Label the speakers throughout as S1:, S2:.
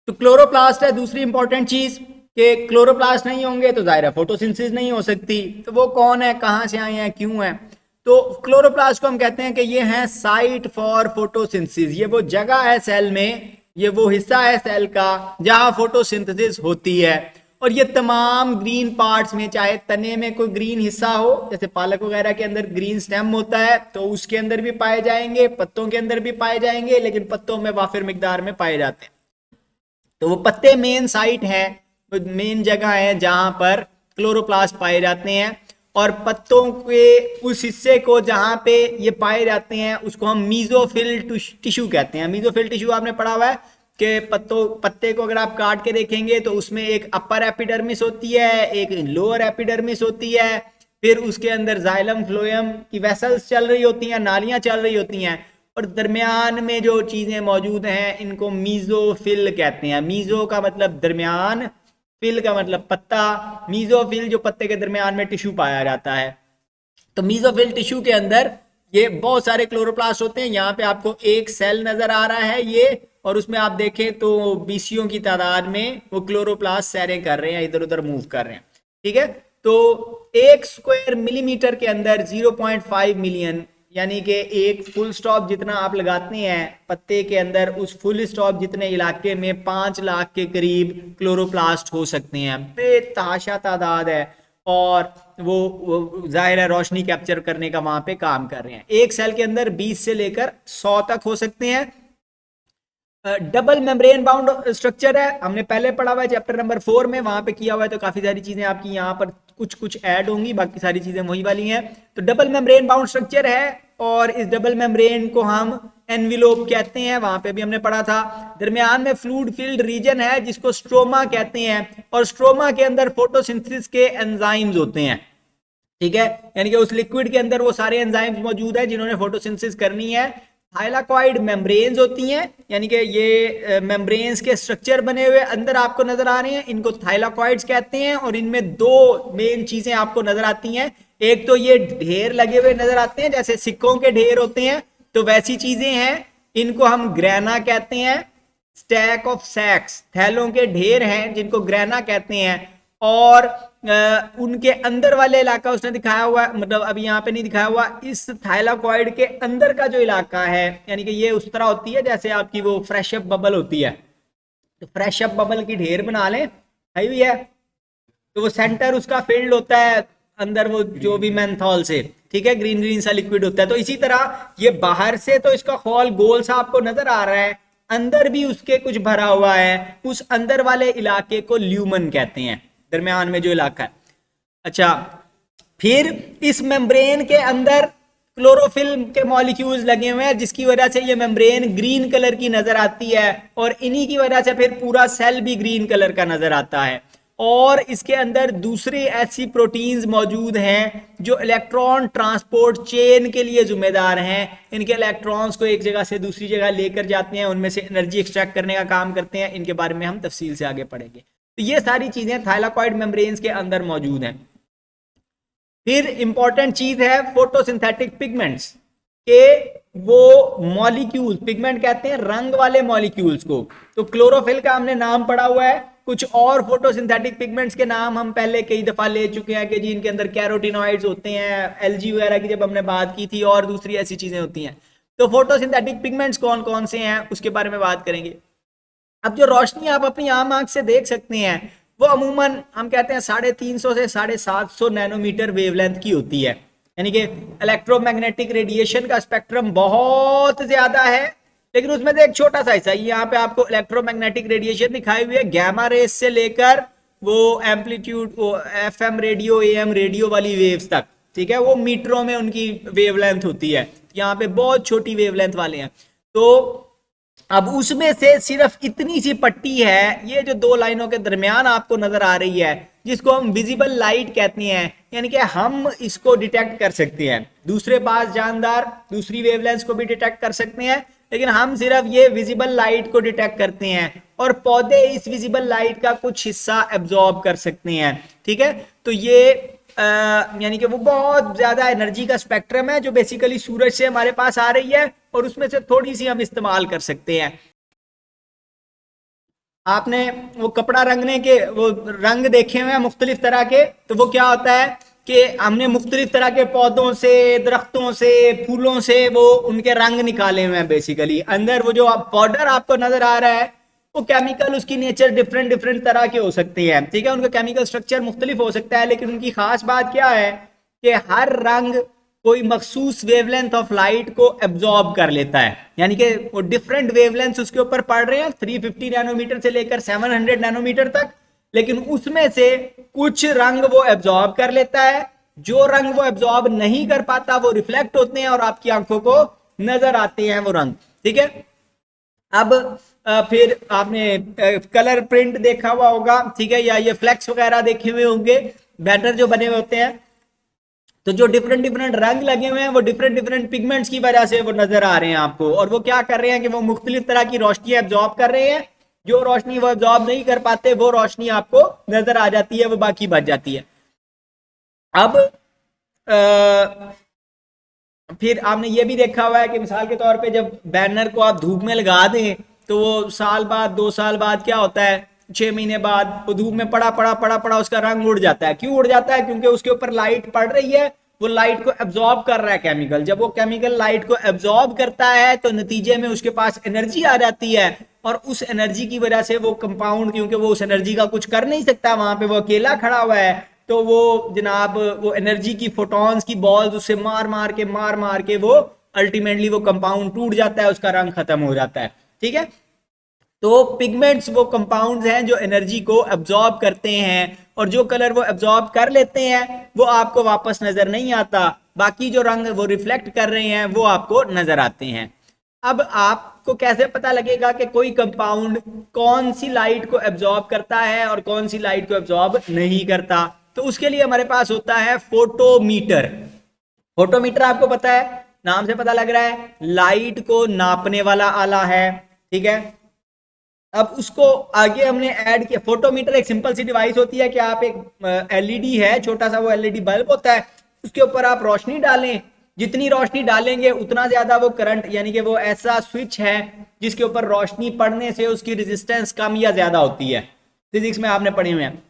S1: तो क्लोरोप्लास्ट है दूसरी इंपॉर्टेंट चीज, कि क्लोरोप्लास्ट नहीं होंगे तो जाहिर है फोटोसिंथेसिस नहीं हो सकती। तो वो कौन है, कहाँ से आए हैं, क्यों है? तो क्लोरोप्लास्ट को हम कहते हैं कि ये है साइट फॉर फोटोसिंथेसिस। ये वो जगह है सेल में, ये वो हिस्सा है सेल का जहां फोटोसिंथेसिस होती है। और ये तमाम ग्रीन पार्ट्स में, चाहे तने में कोई ग्रीन हिस्सा हो, जैसे पालक वगैरह के अंदर ग्रीन स्टेम होता है तो उसके अंदर भी पाए जाएंगे, पत्तों के अंदर भी पाए जाएंगे, लेकिन पत्तों में वाफिर मिकदार में पाए जाते हैं। तो वो पत्ते मेन साइट है, मेन जगह है जहां पर क्लोरोप्लास्ट पाए जाते हैं। और पत्तों के उस हिस्से को जहां पे ये पाए जाते हैं उसको हम मीजोफिल टिश्यू कहते हैं। मीजोफिल टिश्यू आपने पढ़ा हुआ है कि पत्ते को अगर आप काट के देखेंगे तो उसमें एक अपर एपिडर्मिस होती है, एक लोअर एपिडर्मिस होती है, फिर उसके अंदर जाइलम फ्लोएम की वेसल्स चल रही होती हैं, नालियां चल रही होती हैं, और दरमियान में जो चीजें मौजूद हैं इनको मीजोफिल कहते हैं। मीजो का मतलब दरमियान, फिल का मतलब पत्ता। मीजोफिल जो पत्ते के दरमियान में टिश्यू पाया जाता है। तो मीजोफिल टिश्यू के अंदर ये बहुत सारे क्लोरोप्लास्ट होते हैं। यहाँ पे आपको एक सेल नजर आ रहा है ये, और उसमें आप देखें तो बीसियों की तादाद में वो क्लोरोप्लास्ट सैरें कर रहे हैं, इधर उधर मूव कर रहे हैं। ठीक है, तो एक स्क्वायर मिलीमीटर के अंदर 0.5 मिलियन, यानी कि एक फुल स्टॉप जितना आप लगाते हैं पत्ते के अंदर, उस फुल स्टॉप जितने इलाके में 5 लाख के करीब क्लोरोप्लास्ट हो सकते हैं। बेतहाशा तादाद है, और वो जाहिर है रोशनी कैप्चर करने का वहां पे काम कर रहे हैं। एक सेल के अंदर 20 से लेकर 100 तक हो सकते हैं। डबल मेम्ब्रेन बाउंड स्ट्रक्चर है, हमने पहले पढ़ा हुआ है चैप्टर नंबर 4 में, वहां पे किया हुआ है। तो काफी सारी चीजें आपकी यहाँ पर कुछ कुछ ऐड होंगी, बाकी सारी चीजें वही वाली हैं। तो डबल मेम्ब्रेन बाउंड स्ट्रक्चर है, और इस डबल मेम्ब्रेन को हम एनविलोप कहते हैं, वहां पे भी हमने पढ़ा था। दरमियान में फ्लूइड फील्ड रीजन है जिसको स्ट्रोमा कहते हैं, और स्ट्रोमा के अंदर फोटोसिंथेसिस के एंजाइम्स होते हैं। ठीक है, यानी कि उस लिक्विड के अंदर वो सारे एंजाइम्स मौजूद है जिन्होंने फोटोसिंथेसिस करनी है। थाइलाकॉइड मेम्ब्रेन्स होती हैं, यानी कि ये मेम्ब्रेन्स के स्ट्रक्चर बने हुए अंदर आपको नजर आ रहे हैं, इनको थाइलाकॉइड्स कहते हैं। और इनमें दो मेन चीजें आपको नजर आती हैं। एक तो ये ढेर लगे हुए नजर आते हैं, जैसे सिक्कों के ढेर होते हैं, तो वैसी चीजें हैं। इनको हम ग्रेना कहते हैं। स्टैक ऑफ सैक्स, थैलों के ढेर हैं जिनको ग्रेना कहते हैं। और उनके अंदर वाले इलाका उसने दिखाया हुआ, मतलब अभी यहाँ पे नहीं दिखाया हुआ, इस थाइलाकॉइड के अंदर का जो इलाका है, यानी कि ये उस तरह होती है जैसे आपकी वो फ्रेश अप बबल होती है। तो फ्रेश अप बबल की ढेर बना लें, है भी है। तो वो सेंटर उसका फील्ड होता है अंदर, वो जो भी मेंथॉल से, ठीक है, ग्रीन ग्रीन सा लिक्विड होता है। तो इसी तरह ये बाहर से तो इसका खोल गोल सा आपको नजर आ रहा है, अंदर भी उसके कुछ भरा हुआ है। उस अंदर वाले इलाके को ल्यूमन कहते हैं, दरमियान में जो इलाका है। अच्छा, फिर इस मेम्ब्रेन के अंदर क्लोरोफिल के मॉलिक्यूल्स लगे हुए हैं, जिसकी वजह से ये मेम्ब्रेन ग्रीन कलर की नजर आती है, और इन्हीं की वजह से फिर पूरा सेल भी ग्रीन कलर का नजर आता है। और इसके अंदर दूसरी ऐसी प्रोटीन्स मौजूद हैं जो इलेक्ट्रॉन ट्रांसपोर्ट चेन के लिए जिम्मेदार हैं। इनके इलेक्ट्रॉन्स को एक जगह से दूसरी जगह लेकर जाते हैं, उनमें से एनर्जी एक्सट्रैक्ट करने का काम करते हैं। इनके बारे में हम तफसील से आगे पढ़ेंगे। तो ये सारी चीजें थाइलाकॉइड मेम्ब्रेन्स के अंदर मौजूद हैं। फिर इंपॉर्टेंट चीज है फोटोसिंथेटिक पिगमेंट्स के वो मॉलिक्यूल, पिगमेंट कहते हैं रंग वाले मॉलिक्यूल्स को। तो क्लोरोफिल का हमने नाम पढ़ा हुआ है, कुछ और फोटोसिंथेटिक पिगमेंट्स के नाम हम पहले कई दफा ले चुके हैं कि जी इनके अंदर कैरोटिनॉइड्स होते हैं, एलजी वगैरह की जब हमने बात की थी, और दूसरी ऐसी चीजें होती हैं। तो फोटोसिंथेटिक पिगमेंट्स कौन कौन से हैं उसके बारे में बात करेंगे। अब जो रोशनी आप अपनी आम आंख से देख सकते हैं वो अमूमन हम कहते हैं 350 से 750 नैनोमीटर वेवलेंथ की होती है, यानी कि इलेक्ट्रोमैग्नेटिक रेडिएशन का स्पेक्ट्रम बहुत ज्यादा है। लेकिन उसमें से एक छोटा सा हिस्सा, यहाँ पे आपको इलेक्ट्रोमैग्नेटिक रेडिएशन दिखाई हुई है, गैमा रेस से लेकर वो एम्पलीट्यूड, वो एफएम रेडियो, एएम रेडियो वाली वेव्स तक, ठीक है, वो मीटरों में उनकी वेवलेंथ होती है। यहाँ पे बहुत छोटी वेवलेंथ वाले हैं। तो अब उसमें से सिर्फ इतनी सी पट्टी है, ये जो दो लाइनों के दरमियान आपको नजर आ रही है, जिसको हम विजिबल लाइट कहते हैं, यानी कि हम इसको डिटेक्ट कर सकते हैं। दूसरे पास जानदार दूसरी वेवलेंथ को भी डिटेक्ट कर सकते हैं, लेकिन हम सिर्फ ये विजिबल लाइट को डिटेक्ट करते हैं, और पौधे इस विजिबल लाइट का कुछ हिस्सा एब्जॉर्ब कर सकते हैं। ठीक है, तो ये यानी कि वो बहुत ज्यादा एनर्जी का स्पेक्ट्रम है जो बेसिकली सूरज से हमारे पास आ रही है, और उसमें से थोड़ी सी हम इस्तेमाल कर सकते हैं। आपने वो कपड़ा रंगने के वो रंग देखे हुए हैं मुख्तलिफ तरह के, तो वो क्या होता है कि हमने मुख्तलिफ तरह के पौधों से, दरख्तों से, फूलों से वो उनके रंग निकाले हुए हैं। बेसिकली अंदर वो जो पाउडर आपको नजर आ रहा है वो केमिकल, उसकी नेचर डिफरेंट डिफरेंट तरह के हो सकते हैं, ठीक है, उनका केमिकल स्ट्रक्चर मुख्तलिफ हो सकता है, लेकिन उनकी खास बात क्या है कि हर रंग कोई मखसूस वेवलेंथ ऑफ लाइट को एब्जॉर्ब कर लेता है, यानी कि वो डिफरेंट वेवलेंथ उसके ऊपर पड़ रहे हैं 350 नैनोमीटर से लेकर 700 नैनोमीटर तक, लेकिन उसमें से कुछ रंग वो एब्जॉर्ब कर लेता है, जो रंग वो एब्जॉर्ब नहीं कर पाता वो रिफ्लेक्ट होते हैं और आपकी आंखों को नजर आते हैं वो रंग, ठीक है। अब फिर आपने कलर प्रिंट देखा हुआ होगा, ठीक है, या ये फ्लैक्स वगैरह देखे हुए होंगे, बैटर जो बने हुए होते हैं, तो जो डिफरेंट डिफरेंट रंग लगे हुए हैं वो डिफरेंट डिफरेंट पिगमेंट्स की वजह से वो नजर आ रहे हैं आपको, और वो क्या कर रहे हैं कि वो मुख्तलिफ तरह की रोशनी एब्जॉर्ब कर रहे हैं, जो रोशनी वो एब्जॉर्ब नहीं कर पाते वो रोशनी आपको नजर आ जाती है, वो बाकी बच जाती है। अब फिर आपने ये भी देखा हुआ है कि मिसाल के तौर पे जब बैनर को आप धूप में लगा दें तो वो साल बाद 2 साल बाद क्या होता है, 6 महीने बाद वो धूप में पड़ा पड़ा पड़ा पड़ा उसका रंग उड़ जाता है। क्यों उड़ जाता है? क्योंकि उसके ऊपर लाइट पड़ रही है, वो लाइट को एब्जॉर्ब कर रहा है केमिकल। जब वो केमिकल लाइट को एब्जॉर्ब करता है तो नतीजे में उसके पास एनर्जी आ जाती है, और उस एनर्जी की वजह से वो कंपाउंड, क्योंकि वो उस एनर्जी का कुछ कर नहीं सकता, वहां पे वो अकेला खड़ा हुआ है, तो वो जनाब वो एनर्जी की फोटॉन्स की बॉल्स उससे मार मार के वो अल्टीमेटली वो कंपाउंड टूट जाता है, उसका रंग खत्म हो जाता है, ठीक है। तो पिगमेंट्स वो कंपाउंड्स हैं जो एनर्जी को एब्जॉर्ब करते हैं, और जो कलर वो एब्जॉर्ब कर लेते हैं वो आपको वापस नजर नहीं आता, बाकी जो रंग वो रिफ्लेक्ट कर रहे हैं वो आपको नजर आते हैं। अब आपको कैसे पता लगेगा कि कोई कंपाउंड कौन सी लाइट को एब्जॉर्ब करता है और कौन सी लाइट को एब्जॉर्ब नहीं करता? तो उसके लिए हमारे पास होता है फोटोमीटर। फोटोमीटर आपको पता है, नाम से पता लग रहा है लाइट को नापने वाला आला है, ठीक है। अब उसको आगे हमने ऐड किया। फोटोमीटर एक सिंपल सी डिवाइस होती है कि आप एक एलईडी है, छोटा सा वो एलईडी बल्ब होता है, उसके ऊपर आप रोशनी डालें, जितनी रोशनी डालेंगे उतना ज्यादा वो करंट, यानी कि वो ऐसा स्विच है जिसके ऊपर रोशनी पड़ने से उसकी रेजिस्टेंस कम या ज्यादा होती है, फिजिक्स में आपने पढ़े हुए हैं।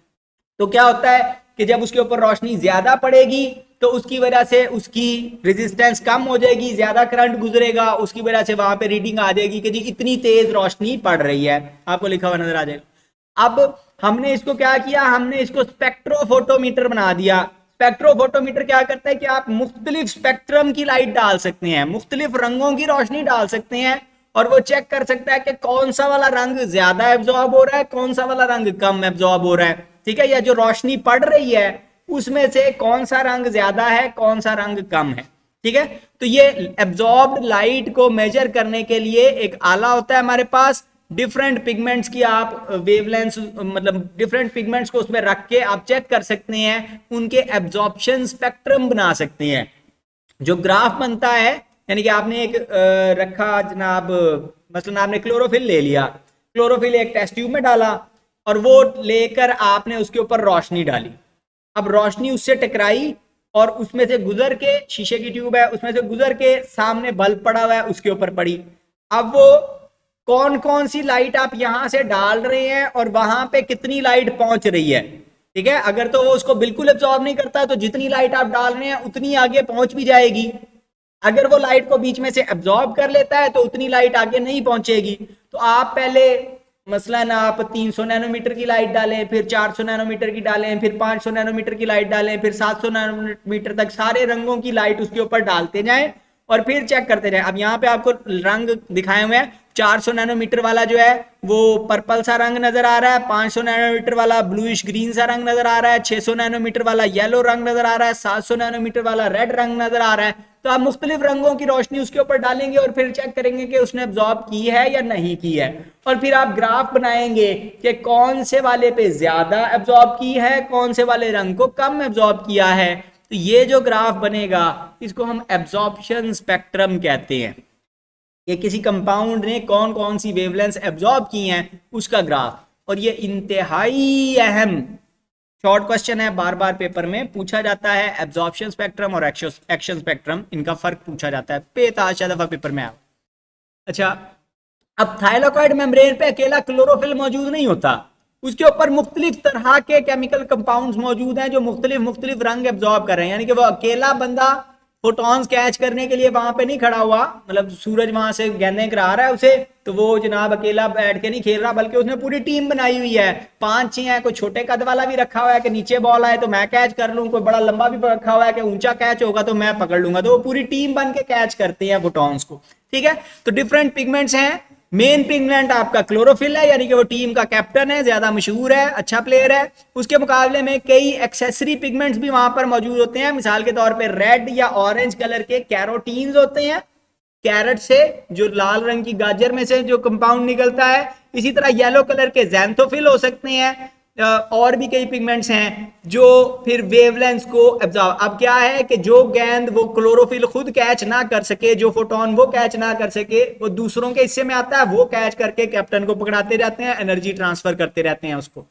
S1: तो क्या होता है कि जब उसके ऊपर रोशनी ज्यादा पड़ेगी तो उसकी वजह से उसकी रेजिस्टेंस कम हो जाएगी, ज्यादा करंट गुजरेगा, उसकी वजह से वहां पे रीडिंग आ जाएगी कि जी इतनी तेज रोशनी पड़ रही है, आपको लिखा हुआ नजर आ जाएगा। अब हमने इसको क्या किया, हमने इसको स्पेक्ट्रोफोटोमीटर बना दिया। स्पेक्ट्रोफोटोमीटर क्या करता है कि आप मुख्तलिफ स्पेक्ट्रम की लाइट डाल सकते हैं, मुख्तलिफ रंगों की रोशनी डाल सकते हैं, और वो चेक कर सकता है कि कौन सा वाला रंग ज्यादा एब्जॉर्ब हो रहा है, कौन सा वाला रंग कम एब्जॉर्ब हो रहा है, ठीक है, या जो रोशनी पड़ रही है उसमें से कौन सा रंग ज्यादा है, कौन सा रंग कम है, ठीक है। तो ये एब्जॉर्ब्ड लाइट को मेजर करने के लिए एक आला होता है हमारे पास। डिफरेंट पिगमेंट्स की आप वेवलेंथ, मतलब डिफरेंट पिगमेंट्स को उसमें रख के आप चेक कर सकते हैं, उनके एब्जॉर्प्शन स्पेक्ट्रम बना सकते हैं। जो ग्राफ बनता है, यानी कि आपने एक रखा जनाब, मसलन आपने क्लोरोफिल ले लिया, क्लोरोफिल एक टेस्ट ट्यूब में डाला और वो लेकर आपने उसके ऊपर रोशनी डाली। अब रोशनी उससे टकराई और उसमें से गुजर के, शीशे की ट्यूब है उसमें से गुजर के सामने बल्ब पड़ा हुआ है उसके ऊपर पड़ी। अब वो कौन कौन सी लाइट आप यहां से डाल रहे हैं और वहां पे कितनी लाइट पहुंच रही है, ठीक है। अगर तो वो उसको बिल्कुल एब्जॉर्ब नहीं करता तो जितनी लाइट आप डाल रहे हैं उतनी आगे पहुंच भी जाएगी। अगर वो लाइट को बीच में से एब्जॉर्ब कर लेता है तो उतनी लाइट आगे नहीं पहुंचेगी। तो आप पहले मसलन आप 300 नैनोमीटर की लाइट डालें, फिर 400 नैनोमीटर की डालें, फिर 500 नैनोमीटर की लाइट डालें, फिर 700 नैनोमीटर तक सारे रंगों की लाइट उसके ऊपर डालते जाएं और फिर चेक करते जाएं। अब यहाँ पे आपको रंग दिखाए हुए हैं। 400 नैनोमीटर वाला जो है वो पर्पल सा रंग नजर आ रहा है, 500 नैनोमीटर वाला ब्लूइश ग्रीन सा रंग नजर आ रहा है, 600 नैनोमीटर वाला येलो रंग नजर आ रहा है, 700 नैनोमीटर वाला रेड रंग नजर आ रहा है। तो आप मुख्तलिफ रंगों की रोशनी उसके ऊपर डालेंगे और फिर चेक करेंगे कि उसने एब्जॉर्ब की है या नहीं की है, और फिर आप ग्राफ बनाएंगे कि कौन से वाले पे ज्यादा एब्जॉर्ब की है, कौन से वाले रंग को कम एब्जॉर्ब किया है। तो ये जो ग्राफ बनेगा इसको हम एब्जॉर्प्शन स्पेक्ट्रम कहते हैं। ये किसी कंपाउंड ने कौन कौन सी वेवलेंथ एब्जॉर्ब की हैं उसका ग्राफ। और ये इंतहाई अहम शॉर्ट क्वेश्चन है, बार बार पेपर में पूछा जाता है। एब्जॉर्प्शन स्पेक्ट्रम और एक्शन स्पेक्ट्रम, इनका फर्क पूछा जाता है, बेतहाशा दफा पेपर में आया। अच्छा, अब थाइलाकॉइड मेम्ब्रेन पे अकेला क्लोरोफिल मौजूद नहीं होता, उसके ऊपर मुख्तलिफ तरह के केमिकल कंपाउंड्स मौजूद हैं जो मुख्तलिफ मुख्तलिफ रंग एब्जॉर्ब कर रहे हैं, यानी कि वो अकेला बंदा फोटॉन्स कैच करने के लिए वहां पे नहीं खड़ा हुआ, मतलब सूरज वहां से गेंदें करा रहा है उसे, तो वो जनाब अकेला बैठ के नहीं खेल रहा, बल्कि उसने पूरी टीम बनाई हुई है, 5-6 है, कोई छोटे कद वाला भी रखा हुआ है कि नीचे बॉल आए तो मैं कैच कर लूं, कोई बड़ा लंबा भी रखा हुआ है कि ऊंचा कैच होगा तो मैं पकड़ लूंगा, तो वो पूरी टीम बन के कैच करते हैं फोटॉन्स को। ठीक है, तो डिफरेंट पिगमेंट्स हैं। मेन पिगमेंट आपका क्लोरोफिल है, यानी कि वो टीम का कैप्टन है, ज्यादा मशहूर है, अच्छा प्लेयर है। उसके मुकाबले में कई एक्सेसरी पिगमेंट्स भी वहां पर मौजूद होते हैं, मिसाल के तौर पे रेड या ऑरेंज कलर के कैरोटीन्स होते हैं, कैरेट से जो लाल रंग की गाजर में से जो कंपाउंड निकलता है। इसी तरह येलो कलर के जैंथोफिल हो सकते हैं, और भी कई पिगमेंट्स हैं जो फिर वेवलेंथ को एब्जॉर्ब। अब क्या है कि जो गेंद वो क्लोरोफिल खुद कैच ना कर सके, जो फोटोन वो कैच ना कर सके, वो दूसरों के हिस्से में आता है, वो कैच करके कैप्टन को पकड़ाते रहते हैं, एनर्जी ट्रांसफर करते रहते हैं उसको।